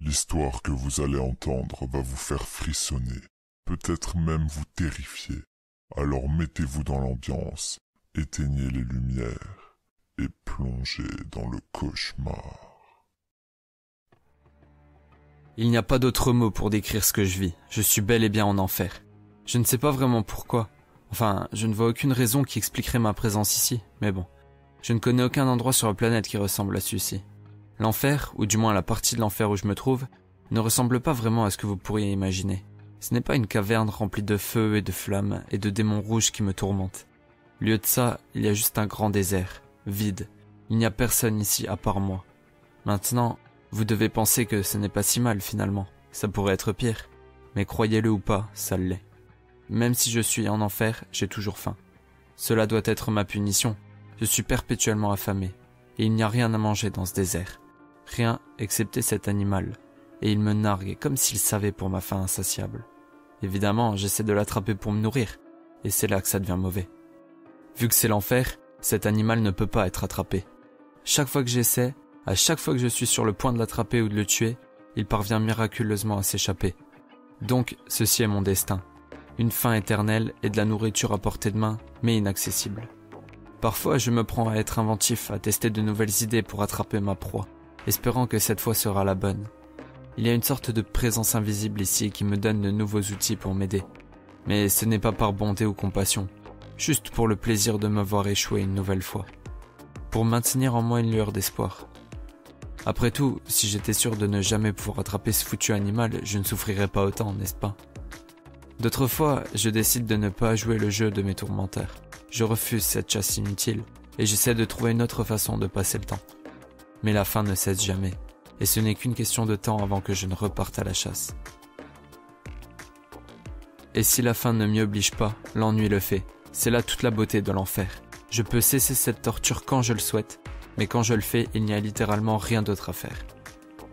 L'histoire que vous allez entendre va vous faire frissonner, peut-être même vous terrifier. Alors mettez-vous dans l'ambiance, éteignez les lumières et plongez dans le cauchemar. Il n'y a pas d'autre mot pour décrire ce que je vis. Je suis bel et bien en enfer. Je ne sais pas vraiment pourquoi. Enfin, je ne vois aucune raison qui expliquerait ma présence ici, mais bon. Je ne connais aucun endroit sur la planète qui ressemble à celui-ci. L'enfer, ou du moins la partie de l'enfer où je me trouve, ne ressemble pas vraiment à ce que vous pourriez imaginer. Ce n'est pas une caverne remplie de feu et de flammes et de démons rouges qui me tourmentent. Au lieu de ça, il y a juste un grand désert, vide. Il n'y a personne ici à part moi. Maintenant, vous devez penser que ce n'est pas si mal finalement. Ça pourrait être pire. Mais croyez-le ou pas, ça l'est. Même si je suis en enfer, j'ai toujours faim. Cela doit être ma punition. Je suis perpétuellement affamé. Et il n'y a rien à manger dans ce désert. Rien excepté cet animal. Et il me nargue comme s'il savait pour ma faim insatiable. Évidemment, j'essaie de l'attraper pour me nourrir. Et c'est là que ça devient mauvais. Vu que c'est l'enfer, cet animal ne peut pas être attrapé. Chaque fois que j'essaie, à chaque fois que je suis sur le point de l'attraper ou de le tuer, il parvient miraculeusement à s'échapper. Donc, ceci est mon destin. Une faim éternelle et de la nourriture à portée de main, mais inaccessible. Parfois, je me prends à être inventif, à tester de nouvelles idées pour attraper ma proie, espérant que cette fois sera la bonne. Il y a une sorte de présence invisible ici qui me donne de nouveaux outils pour m'aider. Mais ce n'est pas par bonté ou compassion, juste pour le plaisir de me voir échouer une nouvelle fois. Pour maintenir en moi une lueur d'espoir. Après tout, si j'étais sûr de ne jamais pouvoir attraper ce foutu animal, je ne souffrirais pas autant, n'est-ce pas? D'autres fois, je décide de ne pas jouer le jeu de mes tourmenteurs. Je refuse cette chasse inutile, et j'essaie de trouver une autre façon de passer le temps. Mais la faim ne cesse jamais, et ce n'est qu'une question de temps avant que je ne reparte à la chasse. Et si la faim ne m'y oblige pas, l'ennui le fait. C'est là toute la beauté de l'enfer. Je peux cesser cette torture quand je le souhaite, mais quand je le fais, il n'y a littéralement rien d'autre à faire.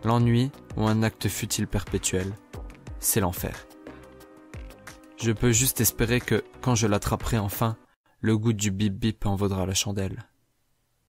L'ennui, ou un acte futile perpétuel, c'est l'enfer. Je peux juste espérer que, quand je l'attraperai enfin, le goût du bip-bip en vaudra la chandelle.